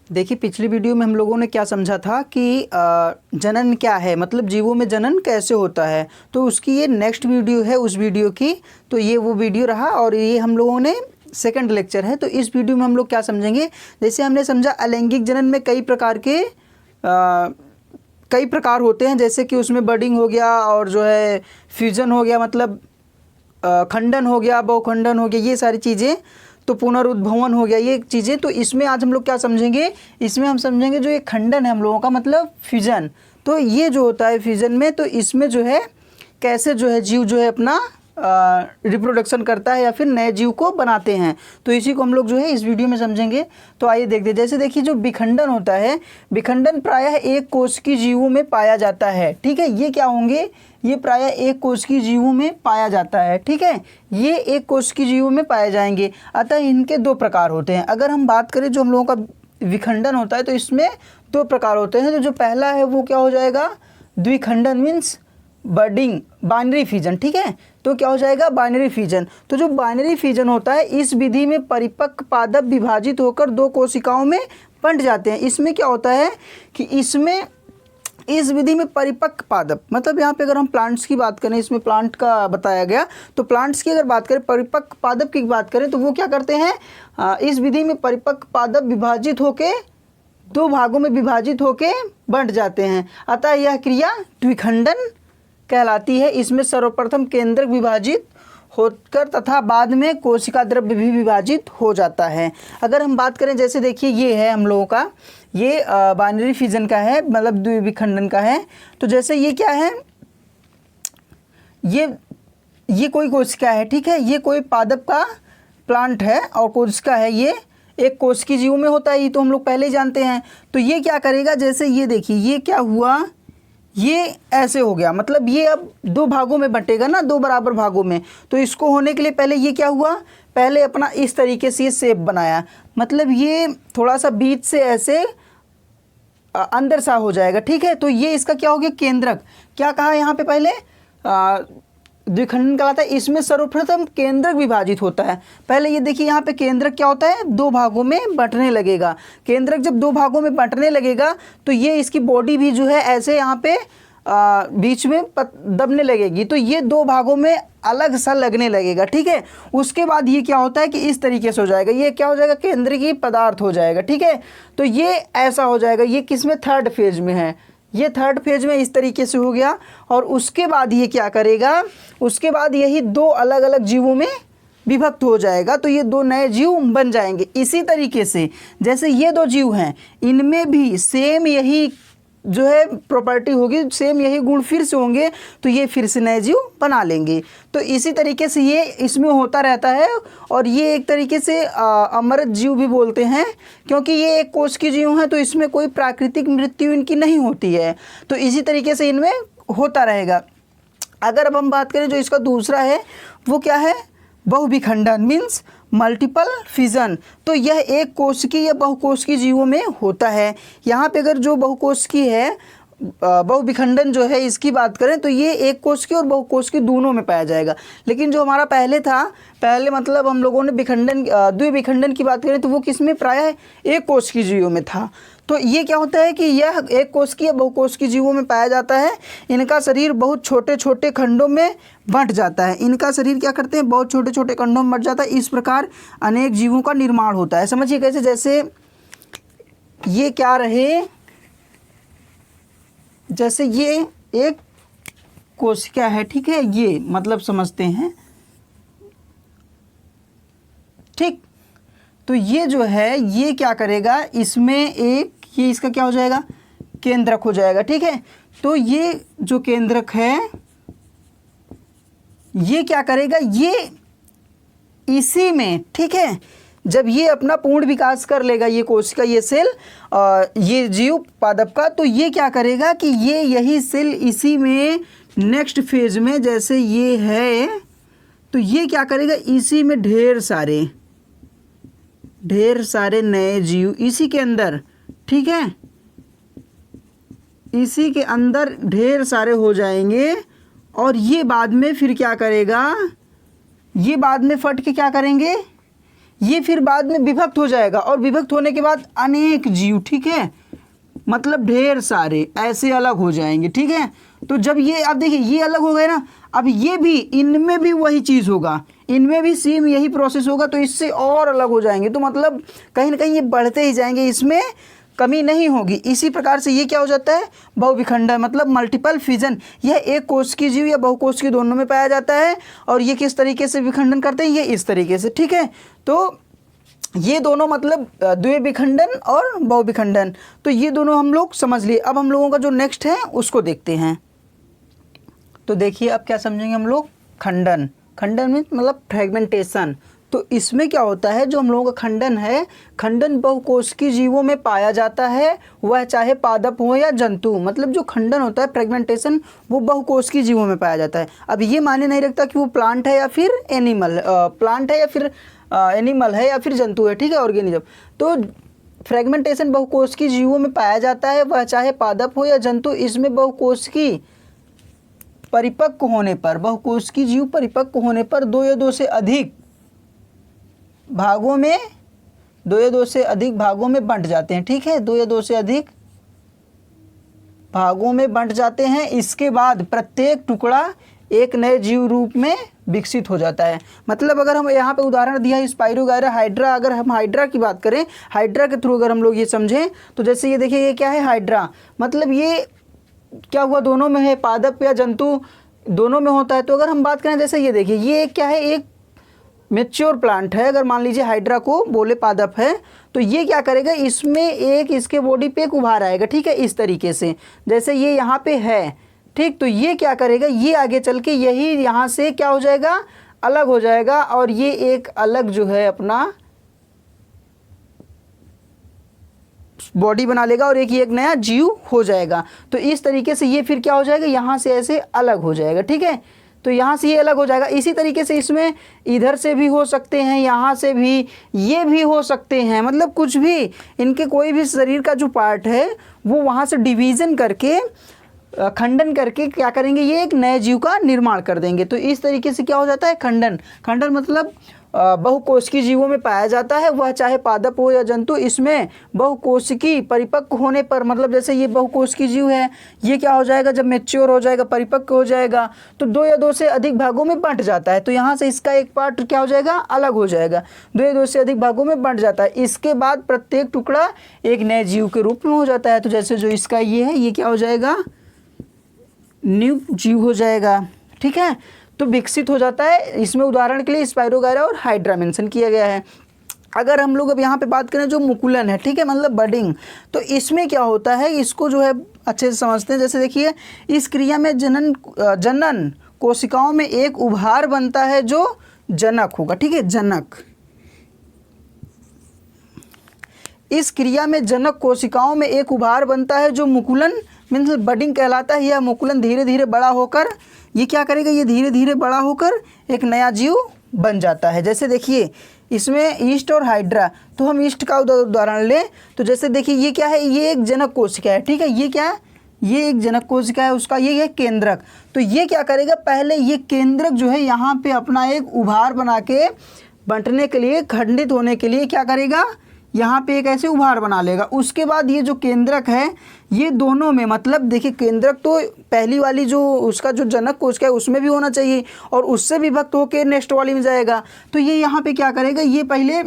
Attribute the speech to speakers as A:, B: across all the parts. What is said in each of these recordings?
A: देखिए पिछली वीडियो में हम लोगों ने क्या समझा था कि जनन क्या है, मतलब जीवों में जनन कैसे होता है। तो उसकी ये नेक्स्ट वीडियो है उस वीडियो की, तो ये वो वीडियो रहा और ये हम लोगों ने सेकंड लेक्चर है। तो इस वीडियो में हम लोग क्या समझेंगे, जैसे हमने समझा अलैंगिक जनन में कई प्रकार होते हैं, जैसे कि उसमें बडिंग हो गया और जो है फ्यूजन हो गया, मतलब खंडन हो गया, बहुखंडन हो गया, ये सारी चीज़ें, तो पुनरुद्भवन हो गया, ये चीज़ें। तो इसमें आज हम लोग क्या समझेंगे, इसमें हम समझेंगे जो ये खंडन है हम लोगों का, मतलब फ्यूजन। तो ये जो होता है फ्यूजन में, तो इसमें जो है कैसे जो है जीव जो है अपना रिप्रोडक्शन करता है या फिर नए जीव को बनाते हैं, तो इसी को हम लोग जो है इस वीडियो में समझेंगे। तो आइए देखते हैं। जैसे देखिए जो विखंडन होता है, विखंडन प्रायः एक कोश की जीवों में पाया जाता है। ठीक है, ये क्या होंगे, ये प्रायः एक कोश की जीवों में पाया जाता है। ठीक है, ये एक कोश की जीवों में पाए जाएंगे। अतः इनके दो प्रकार होते हैं। अगर हम बात करें जो हम लोगों का विखंडन होता है, तो इसमें दो प्रकार होते हैं। तो जो पहला है वो क्या हो जाएगा, द्विखंडन मीन्स बडिंग, बाइनरी फिजन। ठीक है, तो क्या हो जाएगा, बाइनरी फिजन। तो जो बाइनरी फिजन होता है, इस विधि में परिपक्व पादप विभाजित होकर दो कोशिकाओं में बंट जाते हैं। इसमें क्या होता है कि इसमें इस विधि में परिपक्व पादप, मतलब यहाँ पे अगर हम प्लांट्स की बात करें, इसमें प्लांट का बताया गया, तो प्लांट्स की अगर बात करें, परिपक्व पादप की बात करें, तो वो क्या करते हैं, इस विधि में परिपक्व पादप विभाजित होके दो भागों में विभाजित होके बंट जाते हैं। अतः यह क्रिया द्विखंडन कहलाती है। इसमें सर्वप्रथम केंद्रक विभाजित होकर तथा बाद में कोशिका द्रव्य भी विभाजित हो जाता है। अगर हम बात करें, जैसे देखिए ये है हम लोगों का, ये बाइनरी फिजन का है, मतलब द्विविखंडन का है। तो जैसे ये क्या है, ये कोई कोशिका है। ठीक है, ये कोई पादप का प्लांट है और कोशिका है, ये एक कोशिकी जीव में होता है, ये तो हम लोग पहले ही जानते हैं। तो ये क्या करेगा, जैसे ये देखिए ये क्या हुआ, ये ऐसे हो गया, मतलब ये अब दो भागों में बंटेगा ना, दो बराबर भागों में। तो इसको होने के लिए पहले ये क्या हुआ, पहले अपना इस तरीके से ये शेप बनाया, मतलब ये थोड़ा सा बीच से ऐसे अंदर सा हो जाएगा। ठीक है, तो ये इसका क्या हो गया, केंद्रक। क्या कहा यहाँ पे पहले, द्विखंडन कहलाता है। इसमें सर्वप्रथम केंद्रक विभाजित होता है। पहले ये देखिए यहाँ पे केंद्रक क्या होता है, दो भागों में बंटने लगेगा। केंद्रक जब दो भागों में बंटने लगेगा, तो ये इसकी बॉडी भी जो है ऐसे यहाँ पे बीच में दबने लगेगी, तो ये दो भागों में अलग सा लगने लगेगा। ठीक है, उसके बाद ये क्या होता है कि इस तरीके से हो जाएगा, ये क्या हो जाएगा, केंद्रीय पदार्थ हो जाएगा। ठीक है, तो ये ऐसा हो जाएगा। ये किसमें, थर्ड फेज में है, ये थर्ड फेज में इस तरीके से हो गया। और उसके बाद ये क्या करेगा, उसके बाद यही दो अलग अलग जीवों में विभक्त हो जाएगा, तो ये दो नए जीव बन जाएंगे। इसी तरीके से जैसे ये दो जीव हैं, इनमें भी सेम यही जो है प्रॉपर्टी होगी, सेम यही गुण फिर से होंगे, तो ये फिर से नए जीव बना लेंगे। तो इसी तरीके से ये इसमें होता रहता है। और ये एक तरीके से अमृत जीव भी बोलते हैं, क्योंकि ये एक कोश की जीव हैं, तो इसमें कोई प्राकृतिक मृत्यु इनकी नहीं होती है। तो इसी तरीके से इनमें होता रहेगा। अगर अब हम बात करें जो इसका दूसरा है, वो क्या है, बहुविखंडन मीन्स मल्टीपल फिजन। तो यह एक कोशिकी या बहुकोशिकी जीवों में होता है। यहाँ पे अगर जो बहुकोशिकी है, बहुविखंडन जो है इसकी बात करें, तो ये एक कोशिकी और बहुकोशिकी दोनों में पाया जाएगा। लेकिन जो हमारा पहले था, पहले मतलब हम लोगों ने विखंडन, द्विविखंडन की बात करें, तो वो किसमें, प्रायः एक कोशिकी जीवों में था। तो ये क्या होता है कि यह एक कोशिकी या बहुकोशिकी जीवों में पाया जाता है। इनका शरीर बहुत छोटे छोटे खंडों में बंट जाता है। इनका शरीर क्या करते हैं, बहुत छोटे छोटे खंडों में बंट जाता है। इस प्रकार अनेक जीवों का निर्माण होता है। समझिए कैसे, जैसे ये क्या रहे, जैसे ये एक कोशिका है। ठीक है, ये मतलब समझते हैं। ठीक, तो ये जो है ये क्या करेगा, इसमें एक ये इसका क्या हो जाएगा, केंद्रक हो जाएगा। ठीक है, तो ये जो केंद्रक है, ये क्या करेगा, ये इसी में, ठीक है, जब ये अपना पूर्ण विकास कर लेगा, ये कोशिका, ये सेल, ये जीव पादप का, तो ये क्या करेगा कि ये यही सेल इसी में नेक्स्ट फेज में, जैसे ये है, तो ये क्या करेगा, इसी में ढेर सारे नए जीव इसी के अंदर, ठीक है, इसी के अंदर ढेर सारे हो जाएंगे। और ये बाद में फिर क्या करेगा, ये बाद में फट के क्या करेंगे, ये फिर बाद में विभक्त हो जाएगा और विभक्त होने के बाद अनेक जीव, ठीक है, मतलब ढेर सारे ऐसे अलग हो जाएंगे, ठीक है। तो जब ये आप देखिए ये अलग हो गए ना, अब ये भी इनमें भी वही चीज़ होगा, इनमें भी सेम यही प्रोसेस होगा, तो इससे और अलग हो जाएंगे। तो मतलब कहीं ना कहीं ये बढ़ते ही जाएंगे, इसमें कमी नहीं होगी। इसी प्रकार से ये क्या हो जाता है, बहुविखंडन मतलब मल्टीपल फिजन। यह एक कोष की जीव या बहुकोष की दोनों में पाया जाता है। और ये किस तरीके से विखंडन करते हैं, ये इस तरीके से, ठीक है। तो ये दोनों मतलब द्विविखंडन और बहुविखंडन, तो ये दोनों हम लोग समझ लिए। अब हम लोगों का जो नेक्स्ट है उसको देखते हैं। तो देखिए अब क्या समझेंगे हम लोग, खंडन। खंडन में मतलब फ्रेगमेंटेशन। तो इसमें क्या होता है, जो हम लोगों का खंडन है, खंडन बहुकोशिकीय जीवों में पाया जाता है, वह चाहे पादप हो या जंतु। मतलब जो खंडन होता है, फ्रेगमेंटेशन, वो बहुकोशिकीय जीवों में पाया जाता है। अब ये माने नहीं रखता कि वो प्लांट है या फिर एनिमल, प्लांट है या फिर एनिमल है या फिर जंतु है, ठीक है, ऑर्गेनिज्म। तो फ्रेगमेंटेशन बहुकोशिकीय जीवों में पाया जाता है, वह चाहे पादप हो या जंतु। इसमें बहुकोशिकीय परिपक्व होने पर, बहुकोशिकीय जीव परिपक्व होने पर दो या दो से अधिक भागों में, दो या दो से अधिक भागों में बंट जाते हैं, ठीक है, दो या दो से अधिक भागों में बंट जाते हैं। इसके बाद प्रत्येक टुकड़ा एक नए जीव रूप में विकसित हो जाता है। मतलब अगर हम यहाँ पे उदाहरण दिया है स्पाइरोगायरा, हाइड्रा, अगर हम हाइड्रा की बात करें, हाइड्रा के थ्रू अगर हम लोग ये समझें, तो जैसे ये देखिए, ये क्या है, हाइड्रा, मतलब ये क्या हुआ, दोनों में है, पादप या जंतु दोनों में होता है। तो अगर हम बात करें, जैसे ये देखिए, ये क्या है, एक मैच्योर प्लांट है। अगर मान लीजिए हाइड्रा को बोले पादप है, तो ये क्या करेगा, इसमें एक इसके बॉडी पे एक उभार आएगा, ठीक है, इस तरीके से, जैसे ये यहाँ पे है, ठीक। तो ये क्या करेगा, ये आगे चल के यही यहाँ से क्या हो जाएगा, अलग हो जाएगा, और ये एक अलग जो है अपना बॉडी बना लेगा और एक नया जीव हो जाएगा। तो इस तरीके से ये फिर क्या हो जाएगा, यहाँ से ऐसे अलग हो जाएगा, ठीक है। तो यहाँ से ये अलग हो जाएगा। इसी तरीके से इसमें इधर से भी हो सकते हैं, यहाँ से भी, ये भी हो सकते हैं, मतलब कुछ भी इनके कोई भी शरीर का जो पार्ट है वो वहाँ से डिवीज़न करके, खंडन करके क्या करेंगे, ये एक नए जीव का निर्माण कर देंगे। तो इस तरीके से क्या हो जाता है, खंडन। खंडन मतलब बहुकोशिकीय जीवों में पाया जाता है, वह चाहे पादप हो या जंतु। इसमें बहुकोशिकीय परिपक्व होने पर, मतलब जैसे ये बहुकोशिकीय जीव है, ये क्या हो जाएगा, जब मैच्योर हो जाएगा, परिपक्व हो जाएगा, तो दो या दो से अधिक भागों में बंट जाता है। तो यहाँ से इसका एक पार्ट क्या हो जाएगा, अलग हो जाएगा, दो या दो से अधिक भागों में बंट जाता है। इसके बाद प्रत्येक टुकड़ा एक नए जीव के रूप में हो जाता है। तो जैसे जो इसका ये है, ये क्या हो जाएगा, न्यू जीव हो जाएगा, ठीक है। तो विकसित हो जाता है। इसमें उदाहरण के लिए स्पाइरोगायरा और हाइड्रा मेंशन किया गया है। अगर हम लोग अब यहाँ पे बात करें जो मुकुलन है, ठीक है, मतलब बडिंग, तो इसमें क्या होता है, इसको जो है अच्छे से समझते हैं। जैसे देखिए, इस क्रिया में जनन कोशिकाओं में एक उभार बनता है जो जनक होगा, ठीक है, जनक। इस क्रिया में जनक कोशिकाओं में एक उभार बनता है जो मुकुलन मीन्स बडिंग कहलाता है। यह मुकुलन धीरे धीरे बड़ा होकर, ये क्या करेगा, ये धीरे धीरे बड़ा होकर एक नया जीव बन जाता है। जैसे देखिए इसमें ईस्ट और हाइड्रा, तो हम ईस्ट का उदाहरण लें, तो जैसे देखिए ये क्या है, ये एक जनक कोशिका है, ठीक है, ये क्या है, ये एक जनक कोशिका है, उसका ये है केंद्रक। तो ये क्या करेगा, पहले ये केंद्रक जो है यहाँ पे अपना एक उभार बना के बंटने के लिए, खंडित होने के लिए क्या करेगा, यहाँ पे एक ऐसे उभार बना लेगा। उसके बाद ये जो केंद्रक है, ये दोनों में, मतलब देखिए केंद्रक तो पहली वाली जो उसका जो जनक कोशिका है उसमें भी होना चाहिए, और उससे विभक्त होकर नेक्स्ट वाली में जाएगा। तो ये यहाँ पे क्या करेगा, ये पहले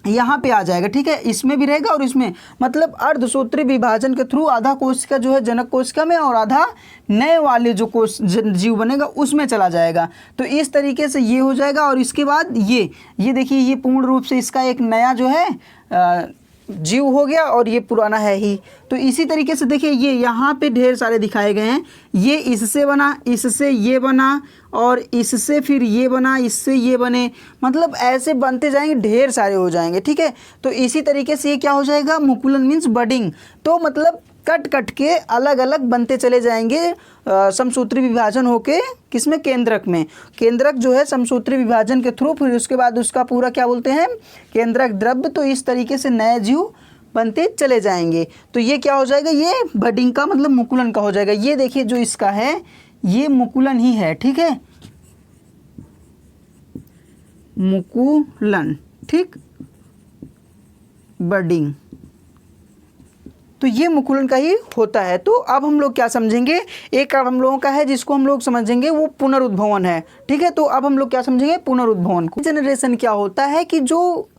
A: यहाँ पे आ जाएगा, ठीक है, इसमें भी रहेगा और इसमें, मतलब अर्धसूत्री विभाजन के थ्रू आधा कोशिका जो है जनक कोशिका में और आधा नए वाले जो कोश जीव बनेगा उसमें चला जाएगा। तो इस तरीके से ये हो जाएगा। और इसके बाद ये देखिए, ये पूर्ण रूप से इसका एक नया जो है जीव हो गया और ये पुराना है ही। तो इसी तरीके से देखिए, ये यहाँ पे ढेर सारे दिखाए गए हैं, ये इससे बना, इससे ये बना, और इससे फिर ये बना, इससे ये बने, मतलब ऐसे बनते जाएंगे, ढेर सारे हो जाएंगे, ठीक है। तो इसी तरीके से ये क्या हो जाएगा, मुकुलन मीन्स बडिंग। तो मतलब कट कट के अलग अलग बनते चले जाएंगे, समसूत्री विभाजन होके, किसमें, केंद्रक में। केंद्रक जो है समसूत्री विभाजन के थ्रू, फिर उसके बाद उसका पूरा क्या बोलते हैं, केंद्रक द्रव्य। तो इस तरीके से नए जीव बनते चले जाएंगे। तो ये क्या हो जाएगा, ये बडिंग का मतलब मुकुलन का हो जाएगा। ये देखिए जो इसका है, ये मुकुलन ही है, ठीक है, मुकुलन। ठीक, बर्डिंग। तो ये मुकुलन का ही होता है। तो अब हम लोग क्या समझेंगे, एक अब हम लोगों का है जिसको हम लोग समझेंगे वो पुनरुद्भवन है। ठीक है, तो अब हम लोग क्या समझेंगे, पुनरुद्भवन को। जनरेशन क्या होता है कि जो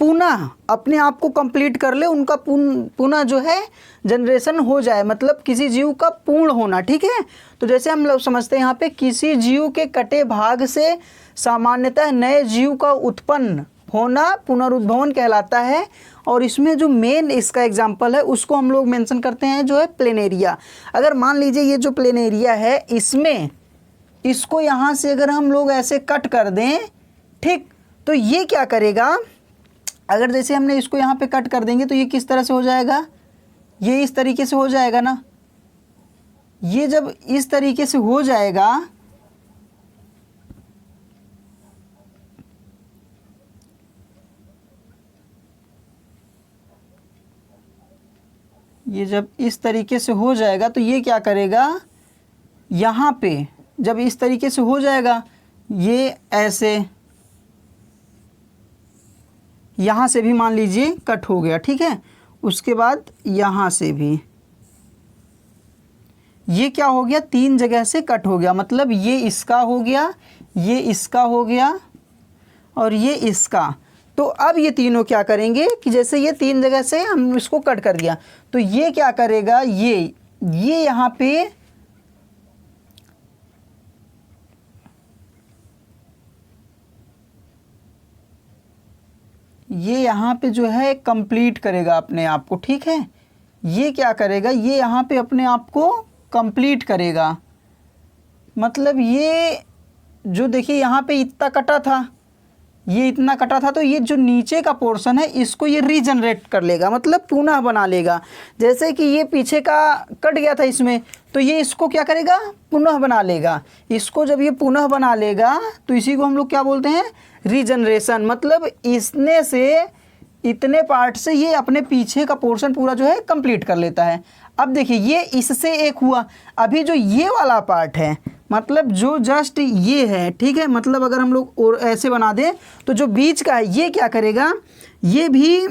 A: पुनः अपने आप को कंप्लीट कर ले, उनका पुनः जो है जनरेशन हो जाए, मतलब किसी जीव का पूर्ण होना। ठीक है, तो जैसे हम लोग समझते हैं यहाँ पे किसी जीव के कटे भाग से सामान्यतः नए जीव का उत्पन्न होना पुनरुद्भवन कहलाता है। और इसमें जो मेन इसका एग्जाम्पल है उसको हम लोग मेंशन करते हैं जो है प्लेनेरिया। अगर मान लीजिए ये जो प्लेनेरिया है, इसमें इसको यहाँ से अगर हम लोग ऐसे कट कर दें, ठीक, तो ये क्या करेगा, अगर जैसे हमने इसको यहाँ पे कट कर देंगे तो ये किस तरह से हो जाएगा, ये इस तरीके से हो जाएगा ना। ये जब इस तरीके से हो जाएगा, ये जब इस तरीके से हो जाएगा तो ये क्या करेगा, यहाँ पे जब इस तरीके से हो जाएगा, ये ऐसे यहाँ से भी मान लीजिए कट हो गया। ठीक है, उसके बाद यहाँ से भी ये क्या हो गया, 3 जगह से कट हो गया। मतलब ये इसका हो गया, ये इसका हो गया और ये इसका। तो अब ये तीनों क्या करेंगे कि जैसे ये 3 जगह से हम इसको कट कर दिया, तो ये क्या करेगा, ये यहाँ पे जो है कंप्लीट करेगा अपने आप को। ठीक है, ये क्या करेगा, ये यहाँ पे अपने आप को कंप्लीट करेगा। मतलब ये जो देखिए यहाँ पे इतना कटा था, ये इतना कटा था, तो ये जो नीचे का पोर्शन है इसको ये रीजनरेट कर लेगा, मतलब पुनः बना लेगा। जैसे कि ये पीछे का कट गया था इसमें, तो ये इसको क्या करेगा, पुनः बना लेगा। इसको जब ये पुनः बना लेगा तो इसी को हम लोग क्या बोलते हैं, रीजनरेशन। मतलब इसने से इतने पार्ट से ये अपने पीछे का पोर्शन पूरा जो है कंप्लीट कर लेता है। अब देखिए ये इससे एक हुआ, अभी जो ये वाला पार्ट है, मतलब जो जस्ट ये है, ठीक है, मतलब अगर हम लोग और ऐसे बना दें तो जो बीच का है ये क्या करेगा, ये भी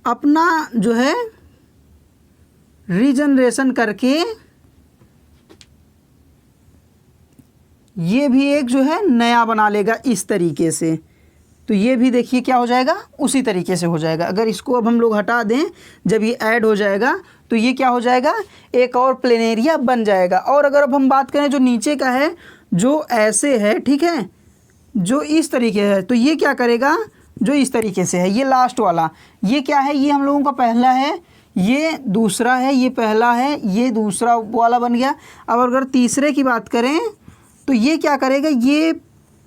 A: अपना जो है रीजनरेशन करके ये भी एक जो है नया बना लेगा इस तरीके से। तो ये भी देखिए क्या हो जाएगा, उसी तरीके से हो जाएगा। अगर इसको अब हम लोग हटा दें, जब ये ऐड हो जाएगा तो ये क्या हो जाएगा, एक और प्लेनेरिया बन जाएगा। और अगर अब हम बात करें जो नीचे का है, जो ऐसे है, ठीक है, जो इस तरीके है, तो ये क्या करेगा, जो इस तरीके से है, ये लास्ट वाला, ये क्या है, ये हम लोगों का पहला है, ये दूसरा है, ये पहला है, ये दूसरा वाला बन गया। अब अगर तीसरे की बात करें तो ये क्या करेगा, ये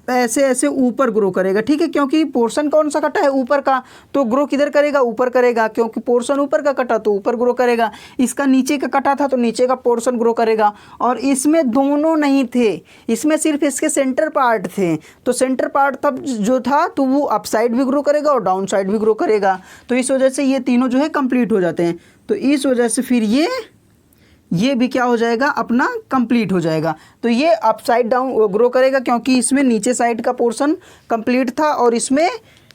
A: ऐसे ऐसे ऊपर ग्रो करेगा। ठीक है, क्योंकि पोर्शन कौन सा कटा है, ऊपर का, तो ग्रो किधर करेगा, ऊपर करेगा, क्योंकि पोर्शन ऊपर का कटा तो ऊपर ग्रो करेगा। इसका नीचे का कटा था तो नीचे का पोर्शन ग्रो करेगा। और इसमें दोनों नहीं थे, इसमें सिर्फ इसके सेंटर पार्ट थे, तो सेंटर पार्ट तब जो था तो वो अप साइड भी ग्रो करेगा और डाउन साइड भी ग्रो करेगा। तो इस वजह से ये तीनों जो है कंप्लीट हो जाते हैं। तो इस वजह से फिर ये भी क्या हो जाएगा, अपना कंप्लीट हो जाएगा। तो ये अप साइड डाउन ग्रो करेगा, क्योंकि इसमें नीचे साइड का पोर्शन कंप्लीट था और इसमें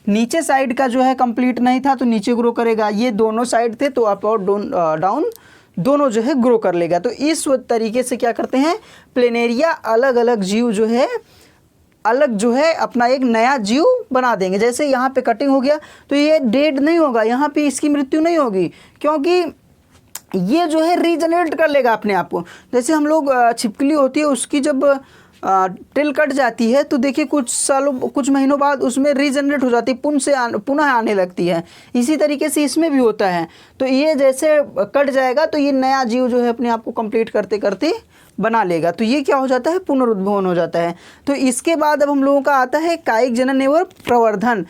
A: नीचे साइड का जो है कंप्लीट नहीं था, तो नीचे ग्रो करेगा। ये दोनों साइड थे तो अप और डाउन दोनों जो है ग्रो कर लेगा। तो इस तरीके से क्या करते हैं, प्लेनेरिया अलग अलग जीव जो है अलग जो है अपना एक नया जीव बना देंगे। जैसे यहाँ पे कटिंग हो गया तो ये डेड नहीं होगा, यहाँ पे इसकी मृत्यु नहीं होगी, क्योंकि ये जो है रीजनरेट कर लेगा अपने आप को। जैसे हम लोग छिपकली होती है, उसकी जब टिल कट जाती है तो देखिए कुछ महीनों बाद उसमें रीजनरेट हो जाती है, पुनः आने लगती है। इसी तरीके से इसमें भी होता है। तो ये जैसे कट जाएगा तो ये नया जीव जो है अपने आप को कंप्लीट करते करते बना लेगा। तो ये क्या हो जाता है, पुनरुद्भवन हो जाता है। तो इसके बाद अब हम लोगों का आता है कायिक जनन एवं प्रवर्धन।